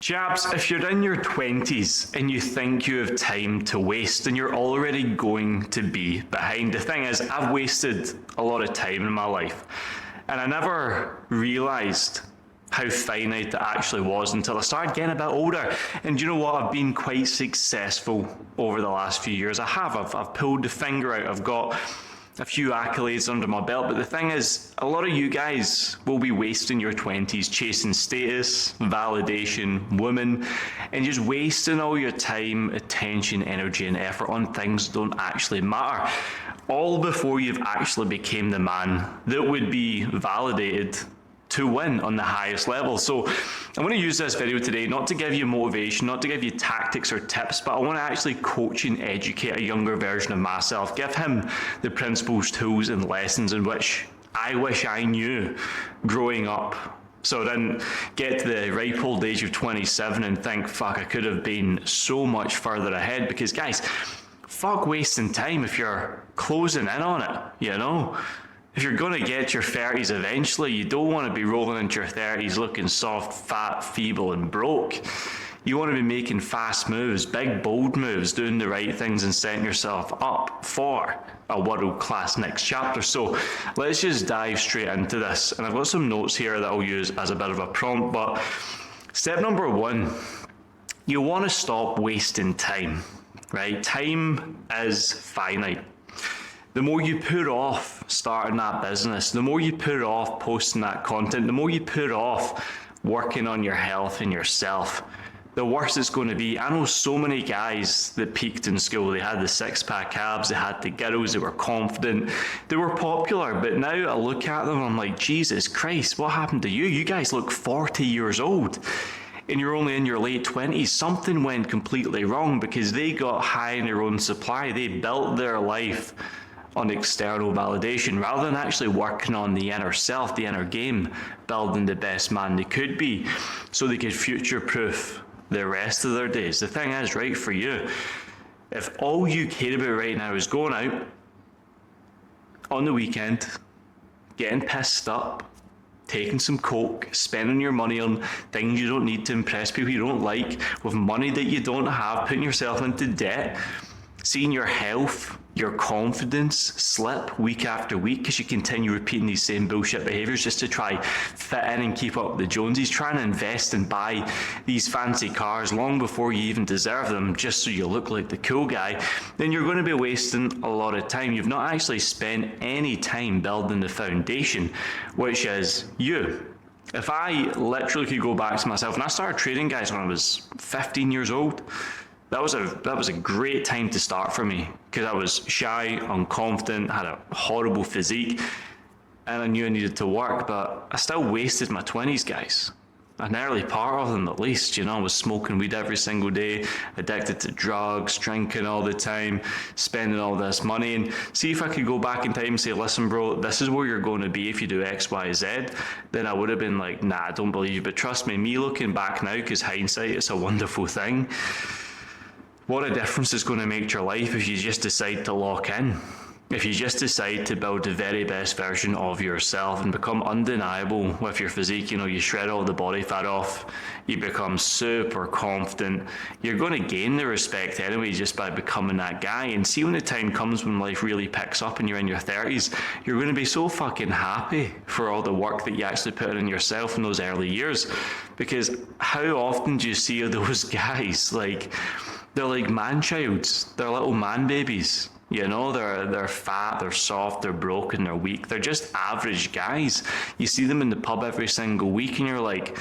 Chaps, if you're in your 20s and you think you have time to waste, then you're already going to be behind. The thing is, I've wasted a lot of time in my life, and I never realised how finite it actually was until I started getting a bit older. And you know what? I've been quite successful over the last few years. I've pulled the finger out. I've got a few accolades under my belt, but the thing is, a lot of you guys will be wasting your 20s chasing status, validation, women, and just wasting all your time, attention, energy, and effort on things that don't actually matter, all before you've actually became the man that would be validated to win on the highest level. So I want to use this video today not to give you motivation, not to give you tactics or tips, but I want to actually coach and educate a younger version of myself, give him the principles, tools, and lessons in which I wish I knew growing up. So I didn't get to the ripe old age of 27 and think, fuck, I could have been so much further ahead. Because guys, fuck wasting time if you're closing in on it, you know? If you're going to get your 30s eventually, you don't want to be rolling into your 30s looking soft, fat, feeble, and broke. You want to be making fast moves, big, bold moves, doing the right things and setting yourself up for a world-class next chapter. So let's just dive straight into this. And I've got some notes here that I'll use as a bit of a prompt. But step number one, you want to stop wasting time, right? Time is finite. The more you put off starting that business, the more you put off posting that content, the more you put off working on your health and yourself, the worse it's going to be. I know so many guys that peaked in school. They had the six-pack abs, they had the girls, they were confident, they were popular. But now I look at them and I'm like, Jesus Christ, what happened to you? You guys look 40 years old. And you're only in your late 20s, something went completely wrong because they got high in their own supply. They built their life on external validation rather than actually working on the inner self, the inner game, building the best man they could be so they could future-proof the rest of their days. The thing is, right, for you, if all you care about right now is going out on the weekend, getting pissed up, taking some coke, spending your money on things you don't need to impress people you don't like, with money that you don't have, putting yourself into debt, seeing your health, your confidence slip week after week because you continue repeating these same bullshit behaviours just to try fit in and keep up with the Joneses, trying to invest and buy these fancy cars long before you even deserve them just so you look like the cool guy, then you're going to be wasting a lot of time. You've not actually spent any time building the foundation, which is you. If I literally could go back to myself, and I started trading, guys, when I was 15 years old, that was a great time to start for me because I was shy, unconfident, had a horrible physique, and I knew I needed to work, but I still wasted my 20s, guys. An early part of them, at least. You know, I was smoking weed every single day, addicted to drugs, drinking all the time, spending all this money. And see, if I could go back in time and say, listen, bro, this is where you're going to be if you do X, Y, Z, then I would have been like, nah, I don't believe you. But trust me looking back now, because hindsight is a wonderful thing, what a difference it's going to make to your life if you just decide to lock in. If you just decide to build the very best version of yourself and become undeniable with your physique, you know, you shred all the body fat off, you become super confident, you're going to gain the respect anyway just by becoming that guy. And see, when the time comes when life really picks up and you're in your 30s, you're going to be so fucking happy for all the work that you actually put in yourself in those early years. Because how often do you see those guys, like, they're like man-childs, they're little man babies. You know, they're fat, they're soft, they're broken, they're weak. They're just average guys. You see them in the pub every single week and you're like,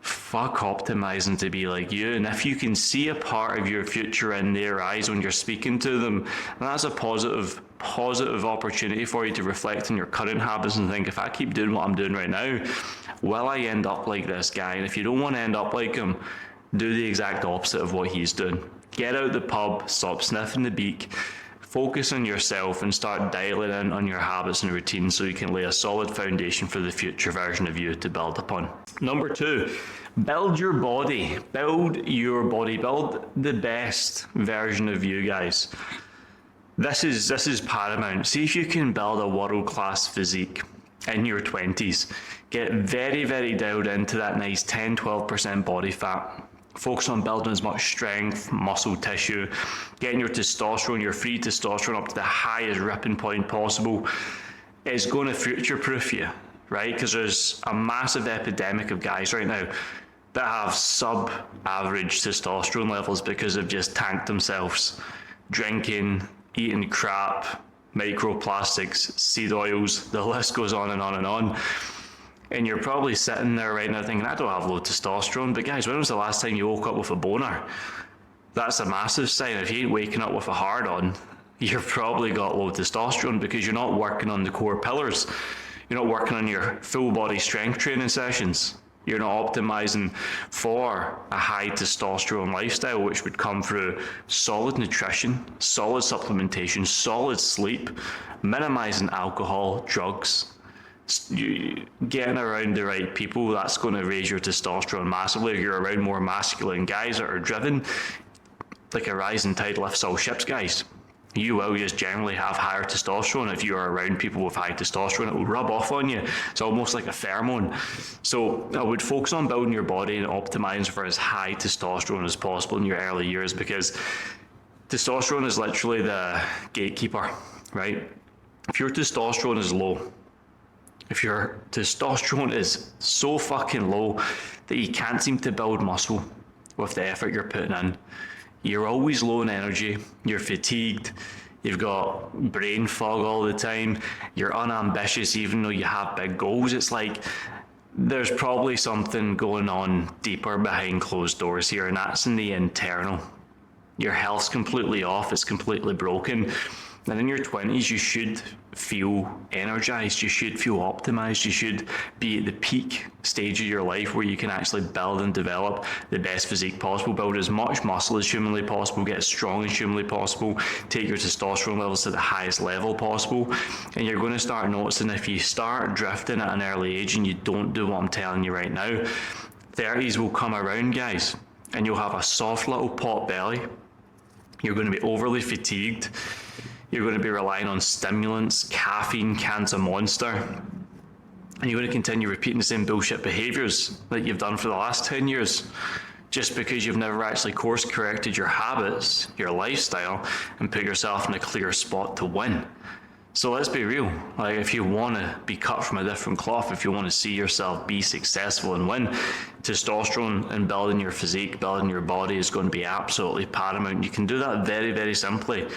fuck optimizing to be like you. And if you can see a part of your future in their eyes when you're speaking to them, that's a positive opportunity for you to reflect on your current habits and think, if I keep doing what I'm doing right now, will I end up like this guy? And if you don't want to end up like him, do the exact opposite of what he's doing. Get out the pub, stop sniffing the beak, focus on yourself and start dialing in on your habits and routines so you can lay a solid foundation for the future version of you to build upon. Number two, build your body. Build the best version of you, guys. This is paramount. See if you can build a world-class physique in your 20s. Get very, very dialed into that nice 10-12% body fat. Focus on building as much strength, muscle tissue, getting your testosterone, your free testosterone up to the highest ripping point possible. It's going to future-proof you, right? Because there's a massive epidemic of guys right now that have sub-average testosterone levels because they've just tanked themselves. Drinking, eating crap, microplastics, seed oils, the list goes on and on and on. And you're probably sitting there right now thinking, I don't have low testosterone. But guys, when was the last time you woke up with a boner? That's a massive sign. If you ain't waking up with a hard on, you've probably got low testosterone because you're not working on the core pillars. You're not working on your full body strength training sessions. You're not optimizing for a high testosterone lifestyle, which would come through solid nutrition, solid supplementation, solid sleep, minimizing alcohol, drugs. Getting around the right people, that's going to raise your testosterone massively. If you're around more masculine guys that are driven, like a rising tide lifts all ships, guys. You will just generally have higher testosterone. If you're around people with high testosterone, it will rub off on you. It's almost like a pheromone. So I would focus on building your body and optimizing for as high testosterone as possible in your early years, because testosterone is literally the gatekeeper, right? If your testosterone is low, if your testosterone is so fucking low that you can't seem to build muscle with the effort you're putting in, you're always low in energy, you're fatigued, you've got brain fog all the time, you're unambitious even though you have big goals, it's like there's probably something going on deeper behind closed doors here, and that's in the internal. Your health's completely off, it's completely broken. And in your 20s, you should feel energized, you should feel optimized, you should be at the peak stage of your life where you can actually build and develop the best physique possible, build as much muscle as humanly possible, get as strong as humanly possible, take your testosterone levels to the highest level possible. And you're going to start noticing if you start drifting at an early age and you don't do what I'm telling you right now, 30s will come around, guys, and you'll have a soft little pot belly. You're going to be overly fatigued. You're going to be relying on stimulants, caffeine, cans of Monster, and you're going to continue repeating the same bullshit behaviours that you've done for the last 10 years, just because you've never actually course corrected your habits, your lifestyle, and put yourself in a clear spot to win. So let's be real, like if you want to be cut from a different cloth, if you want to see yourself be successful and win, testosterone and building your physique, building your body is going to be absolutely paramount. You can do that very, very simply,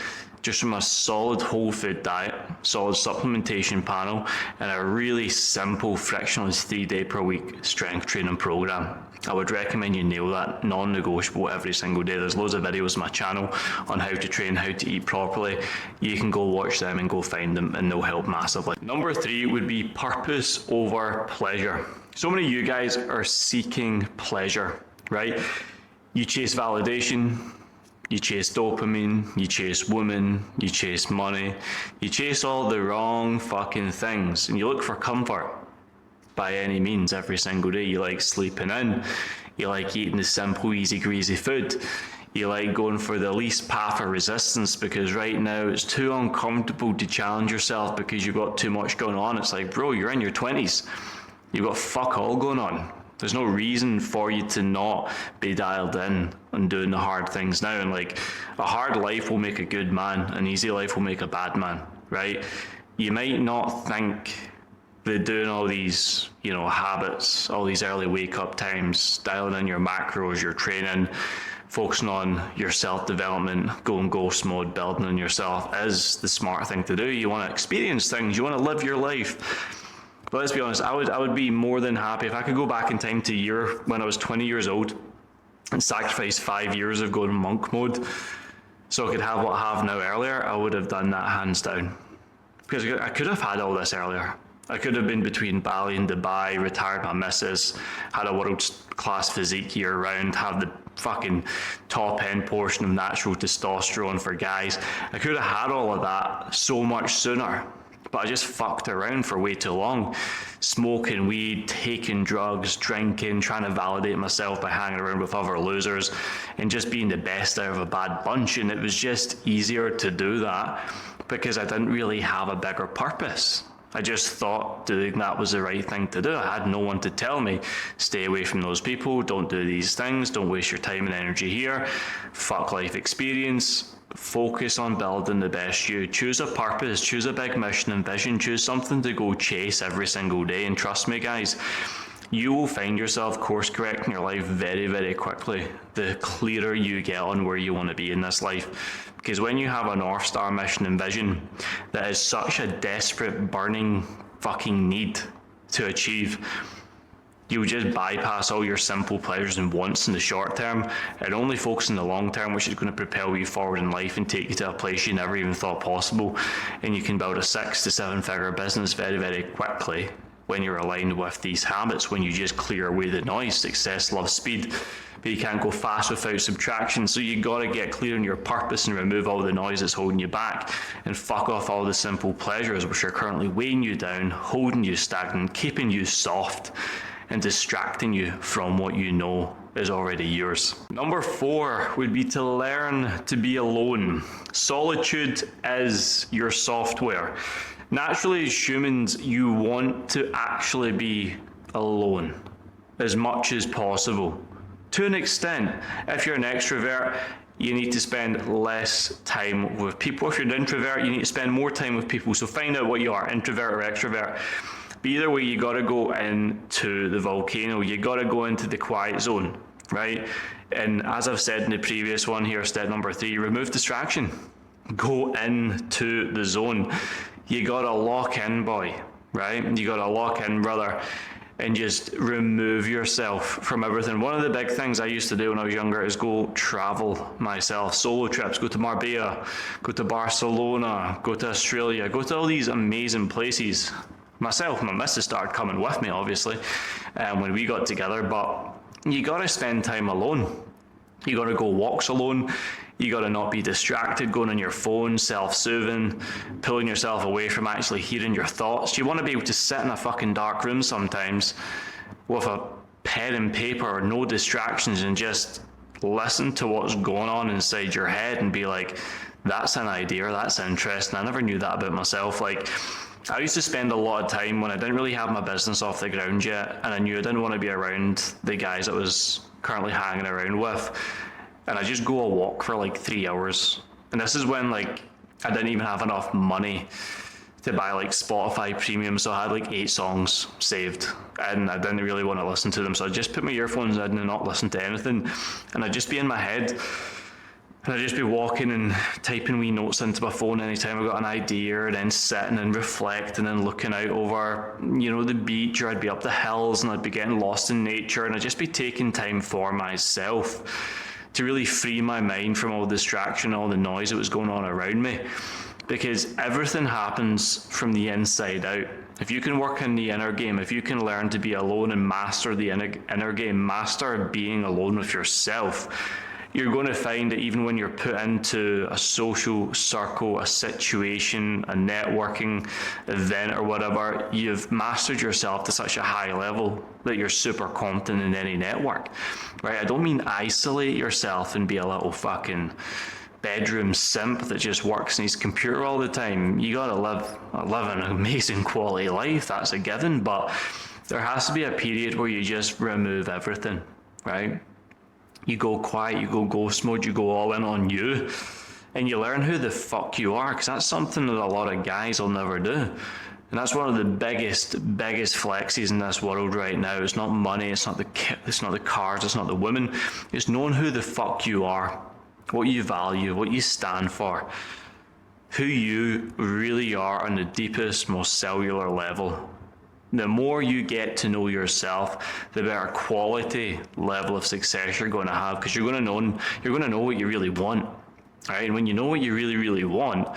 just from a solid whole food diet, solid supplementation panel, and a really simple frictionless 3-day per week strength training program. I would recommend you nail that, non-negotiable every single day. There's loads of videos on my channel on how to train, how to eat properly. You can go watch them and go find them, and they'll help massively. Number 3 would be purpose over pleasure. So many of you guys are seeking pleasure, right? You chase validation, you chase dopamine, you chase women, you chase money, you chase all the wrong fucking things, and you look for comfort by any means every single day. You like sleeping in, you like eating the simple, easy, greasy food, you like going for the least path of resistance because right now it's too uncomfortable to challenge yourself because you've got too much going on. It's like, bro, you're in your 20s, you've got fuck all going on. There's no reason for you to not be dialed in and doing the hard things now. And like, a hard life will make a good man, an easy life will make a bad man, right? You might not think that doing all these, habits, all these early wake up times, dialing in your macros, your training, focusing on your self-development, going ghost mode, building on yourself is the smart thing to do. You want to experience things, you want to live your life. But let's be honest, I would be more than happy if I could go back in time to a year when I was 20 years old and sacrifice 5 years of going monk mode so I could have what I have now earlier. I would have done that hands down. Because I could have had all this earlier. I could have been between Bali and Dubai, retired my missus, had a world-class physique year-round, had the fucking top-end portion of natural testosterone for guys. I could have had all of that so much sooner. But I just fucked around for way too long, smoking weed, taking drugs, drinking, trying to validate myself by hanging around with other losers and just being the best out of a bad bunch. And it was just easier to do that because I didn't really have a bigger purpose. I just thought doing that was the right thing to do. I had no one to tell me, stay away from those people, don't do these things, don't waste your time and energy here, fuck life experience, focus on building the best you. Choose a purpose, choose a big mission and vision, choose something to go chase every single day, and trust me guys, you will find yourself course correcting your life very, very quickly the clearer you get on where you want to be in this life. Because when you have a North Star mission and vision that is such a desperate, burning fucking need to achieve, you'll just bypass all your simple pleasures and wants in the short term and only focus on the long term, which is going to propel you forward in life and take you to a place you never even thought possible. And you can build a 6 to 7 figure business very, very quickly when you're aligned with these habits, when you just clear away the noise. Success loves speed, but you can't go fast without subtraction. So you got to get clear on your purpose and remove all the noise that's holding you back, and fuck off all the simple pleasures which are currently weighing you down, holding you stagnant, keeping you soft, and distracting you from what you know is already yours. Number 4 would be to learn to be alone. Solitude is your software. Naturally, as humans, you want to actually be alone as much as possible. To an extent, if you're an extrovert, you need to spend less time with people. If you're an introvert, you need to spend more time with people. So find out what you are, introvert or extrovert. But either way, you got to go into the volcano. You got to go into the quiet zone, right? And as I've said in the previous one here, step number 3, remove distraction. Go into the zone. You gotta lock in, boy, right? You gotta lock in, brother, and just remove yourself from everything. One of the big things I used to do when I was younger is go travel myself, solo trips, go to Marbella, go to Barcelona, go to Australia, go to all these amazing places. Myself and my missus started coming with me, obviously, when we got together, but you gotta spend time alone. You gotta go walks alone. You got to not be distracted, going on your phone, self-soothing, pulling yourself away from actually hearing your thoughts. You want to be able to sit in a fucking dark room sometimes with a pen and paper, no distractions, and just listen to what's going on inside your head and be like, that's an idea, that's interesting. I never knew that about myself. Like, I used to spend a lot of time when I didn't really have my business off the ground yet, and I knew I didn't want to be around the guys I was currently hanging around with. And I just go a walk for like 3 hours. And this is when like I didn't even have enough money to buy like Spotify Premium, so I had like 8 songs saved and I didn't really want to listen to them. So I'd just put my earphones in and not listen to anything. And I'd just be in my head. And I'd just be walking and typing wee notes into my phone anytime I got an idea, and then sitting and reflecting and looking out over, you know, the beach, or I'd be up the hills and I'd be getting lost in nature, and I'd just be taking time for myself to really free my mind from all the distraction, all the noise that was going on around me. Because everything happens from the inside out. If you can work in the inner game, if you can learn to be alone and master the inner game, master being alone with yourself, you're going to find that even when you're put into a social circle, a situation, a networking event or whatever, you've mastered yourself to such a high level that you're super competent in any network, right? I don't mean isolate yourself and be a little fucking bedroom simp that just works on his computer all the time. You gotta live an amazing quality life, that's a given, but there has to be a period where you just remove everything, right? You go quiet, you go ghost mode, you go all in on you, and you learn who the fuck you are, because that's something that a lot of guys will never do. And that's one of the biggest flexes in this world right now. It's not money, it's not the cars, it's not the women. It's knowing who the fuck you are, what you value, what you stand for, who you really are on the deepest, most cellular level. The more you get to know yourself, the better quality level of success you're going to have, because you're going to know what you really want, right? And when you know what you really, really want,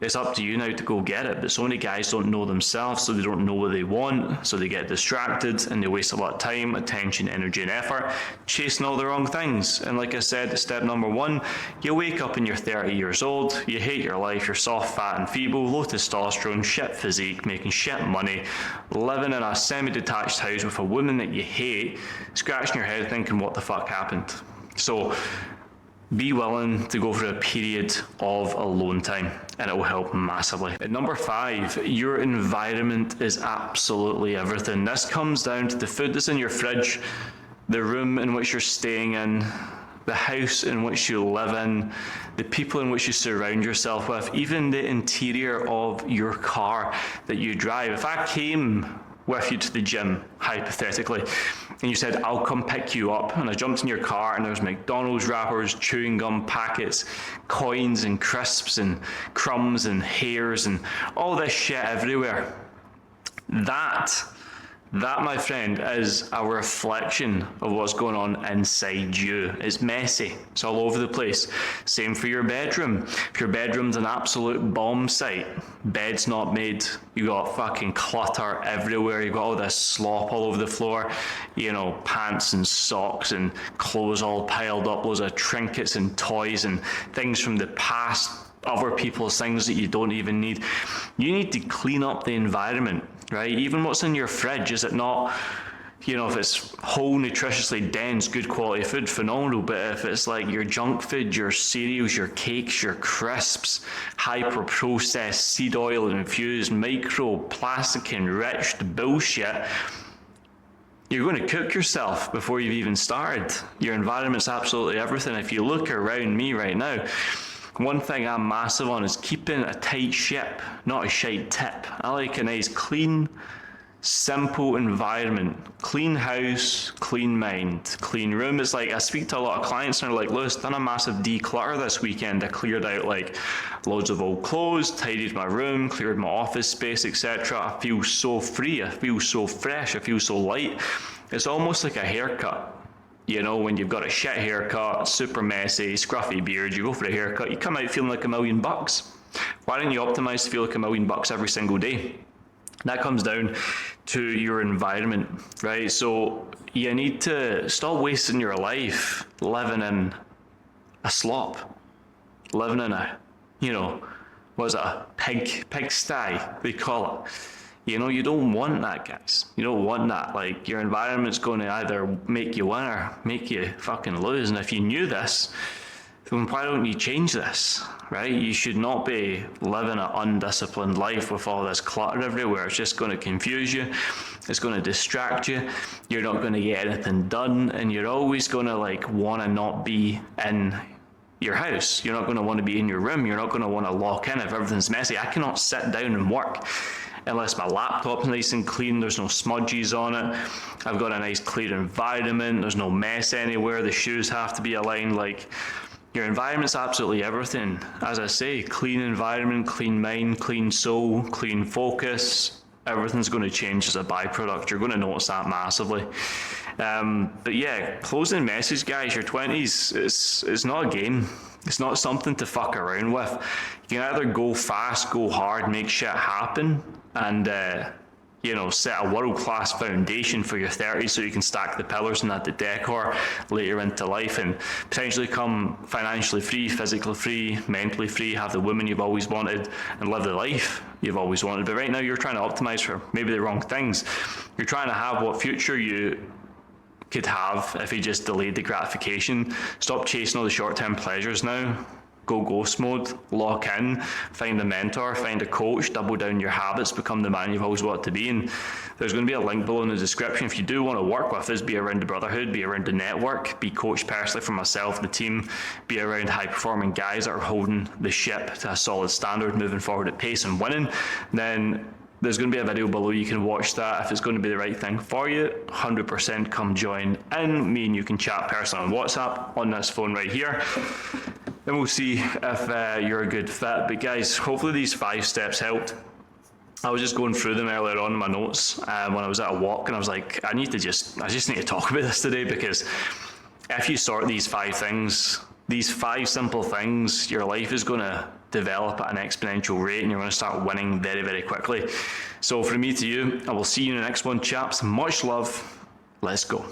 it's up to you now to go get it. But so many guys don't know themselves, so they don't know what they want, so they get distracted and they waste a lot of time, attention, energy, and effort chasing all the wrong things. And like I said, step number 1, you wake up and you're 30 years old, you hate your life, you're soft, fat, and feeble, low testosterone, shit physique, making shit money, living in a semi-detached house with a woman that you hate, scratching your head thinking, what the fuck happened? So Be willing to go for a period of alone time, and it will help massively. At number 5, your environment is absolutely everything. This comes down to the food that's in your fridge, the room in which you're staying in, the house in which you live in, the people in which you surround yourself with, even the interior of your car that you drive. If I came with you to the gym, hypothetically, and you said, I'll come pick you up, and I jumped in your car and there's McDonald's wrappers, chewing gum packets, coins and crisps and crumbs and hairs and all this shit everywhere. That, my friend, is a reflection of what's going on inside you. It's messy. It's all over the place. Same for your bedroom. If your bedroom's an absolute bomb site, bed's not made, you got fucking clutter everywhere, you got all this slop all over the floor, you know, pants and socks and clothes all piled up, loads of trinkets and toys and things from the past, other people's things that you don't even need. You need to clean up the environment, right? Even what's in your fridge, is it not, you know, if it's whole, nutritiously dense, good quality food, phenomenal. But if it's like your junk food, your cereals, your cakes, your crisps, hyper-processed, seed oil infused, micro, plastic enriched bullshit, you're going to cook yourself before you've even started. Your environment's absolutely everything. If you look around me right now, one thing I'm massive on is keeping a tight ship, not a shite tip. I like a nice, clean, simple environment. Clean house, clean mind, clean room. It's like I speak to a lot of clients and they're like, Lewis, done a massive declutter this weekend. I cleared out like loads of old clothes, tidied my room, cleared my office space, etc. I feel so free. I feel so fresh. I feel so light. It's almost like a haircut. You know, when you've got a shit haircut, super messy, scruffy beard, you go for a haircut, you come out feeling like $1 million. Why don't you optimize to feel like $1 million every single day? That comes down to your environment, right? So you need to stop wasting your life living in a slop, living in a, you know, what is it, a pigsty, they call it. You know, you don't want that, guys. You don't want that. Like, your environment's going to either make you win or make you fucking lose. And if you knew this, then why don't you change this, right? You should not be living an undisciplined life with all this clutter everywhere. It's just going to confuse you. It's going to distract you. You're not going to get anything done. And you're always going to, like, want to not be in your house. You're not going to want to be in your room. You're not going to want to lock in if everything's messy. I cannot sit down and work unless my laptop's nice and clean, there's no smudges on it, I've got a nice clear environment, there's no mess anywhere, the shoes have to be aligned. Like, your environment's absolutely everything. As I say, clean environment, clean mind, clean soul, clean focus, everything's going to change as a byproduct. You're going to notice that massively. But yeah, closing message, guys, your 20s, it's not a game. It's not something to fuck around with. You can either go fast, go hard, make shit happen, and you know, set a world-class foundation for your 30s so you can stack the pillars and add the decor later into life and potentially come financially free, physically free, mentally free, have the woman you've always wanted and live the life you've always wanted. But right now you're trying to optimize for maybe the wrong things. You're trying to have what future you could have if you just delayed the gratification. Stop chasing all the short-term pleasures now. Go ghost mode, lock in, find a mentor, find a coach, double down your habits, become the man you've always wanted to be. And there's going to be a link below in the description if you do want to work with us, be around the brotherhood, be around the network, be coached personally for myself, the team, be around high-performing guys that are holding the ship to a solid standard, moving forward at pace and winning. Then there's going to be a video below, you can watch that. If it's going to be the right thing for you, 100% come join in. Me and you can chat personally on WhatsApp on this phone right here. And we'll see if you're a good fit. But guys, hopefully these 5 steps helped. I was just going through them earlier on in my notes when I was at a walk, and I was like, I just need to talk about this today, because if you sort these 5 things, these 5 simple things, your life is going to develop at an exponential rate and you're going to start winning very, very quickly. So from me to you, I will see you in the next one, chaps. Much love. Let's go.